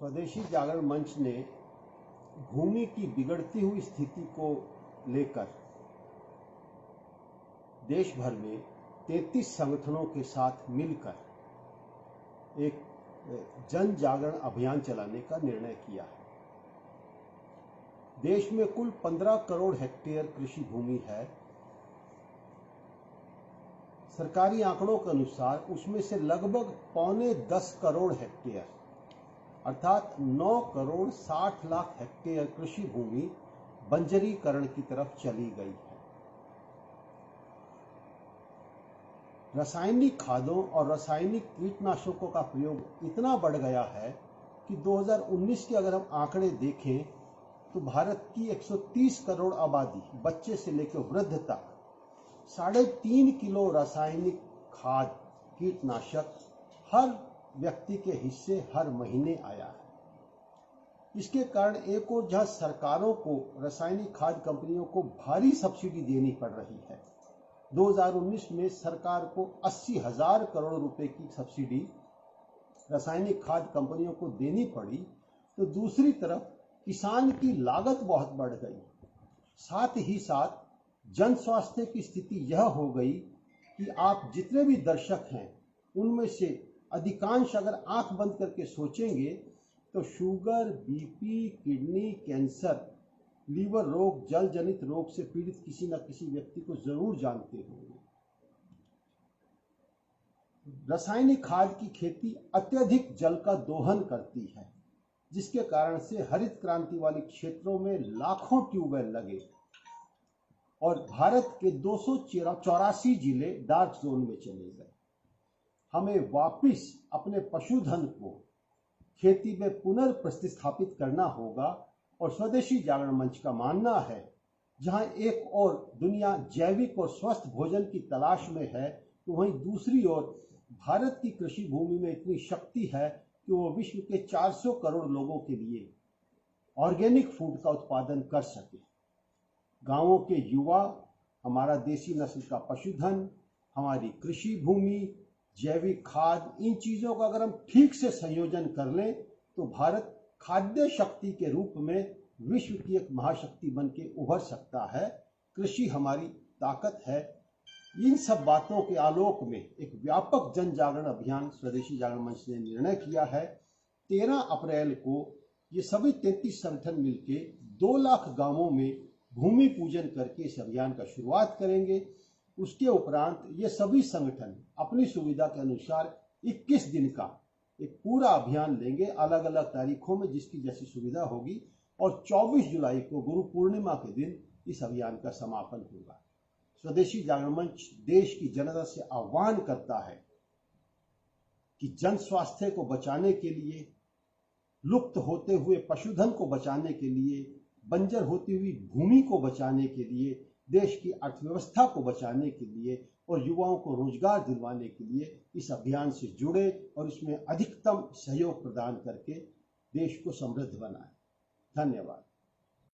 स्वदेशी जागरण मंच ने भूमि की बिगड़ती हुई स्थिति को लेकर देश भर में 33 संगठनों के साथ मिलकर एक जन जागरण अभियान चलाने का निर्णय किया है। देश में कुल 15 करोड़ हेक्टेयर कृषि भूमि है। सरकारी आंकड़ों के अनुसार उसमें से लगभग 9.25 करोड़ हेक्टेयर अर्थात 9 करोड़ 60 लाख हेक्टेयर कृषि भूमि बंजरीकरण की तरफ चली गई है। रासायनिक खादों और रासायनिक कीटनाशकों का प्रयोग इतना बढ़ गया है कि 2019 के अगर हम आंकड़े देखें तो भारत की 130 करोड़ आबादी बच्चे से लेकर वृद्ध तक 3.5 किलो रासायनिक खाद कीटनाशक हर व्यक्ति के हिस्से हर महीने आया है। इसके कारण एक और जहां सरकारों को रासायनिक खाद कंपनियों को भारी सब्सिडी देनी पड़ रही है। 2019 में सरकार को 80,000 करोड़ रुपए की सब्सिडी रासायनिक खाद कंपनियों को देनी पड़ी, तो दूसरी तरफ किसान की लागत बहुत बढ़ गई। साथ ही साथ जन स्वास्थ्य की स्थिति यह हो गई कि आप जितने भी दर्शक हैं उनमें से अधिकांश अगर आंख बंद करके सोचेंगे तो sugar, BP, kidney, cancer, liver रोग, जल जनित रोग से पीड़ित किसी न किसी व्यक्ति को जरूर जानते होंगे। रासायनिक खाद की खेती अत्यधिक जल का दोहन करती है, जिसके कारण से हरित क्रांति वाले क्षेत्रों में लाखों ट्यूबवेल लगे और भारत के 284 जिले डार्क जोन में चले गए। हमें वापिस अपने पशुधन को खेती में पुनर्प्रतिस्थापित करना होगा और स्वदेशी जागरण मंच का मानना है, जहां एक और दुनिया जैविक और स्वस्थ भोजन की तलाश में है, तो वहीं दूसरी ओर भारत की कृषि भूमि में इतनी शक्ति है कि वो विश्व के 400 करोड़ लोगों के लिए ऑर्गेनिक फूड का उत्पादन कर सके। गांवों के युवा, हमारा देसी नस्ल का पशुधन, हमारी कृषि भूमि, जैविक खाद, इन चीजों का अगर हम ठीक से संयोजन कर लें तो भारत खाद्य शक्ति के रूप में विश्व की एक महाशक्ति बन के उभर सकता है। कृषि हमारी ताकत है। इन सब बातों के आलोक में एक व्यापक जन जागरण अभियान स्वदेशी जागरण मंच ने निर्णय किया है। 13 अप्रैल को ये सभी 33 संगठन मिलके 2 लाख गांवों में भूमि पूजन करके इस अभियान का शुरुआत करेंगे। उसके उपरांत ये सभी संगठन अपनी सुविधा के अनुसार 21 दिन का एक पूरा अभियान लेंगे, अलग अलग तारीखों में जिसकी जैसी सुविधा होगी, और 24 जुलाई को गुरु पूर्णिमा के दिन इस अभियान का समापन होगा। स्वदेशी जागरण मंच देश की जनता से आह्वान करता है कि जन स्वास्थ्य को बचाने के लिए, लुप्त होते हुए पशुधन को बचाने के लिए, बंजर होती हुई भूमि को बचाने के लिए, देश की अर्थव्यवस्था को बचाने के लिए और युवाओं को रोजगार दिलवाने के लिए इस अभियान से जुड़े और इसमें अधिकतम सहयोग प्रदान करके देश को समृद्ध बनाएं। धन्यवाद।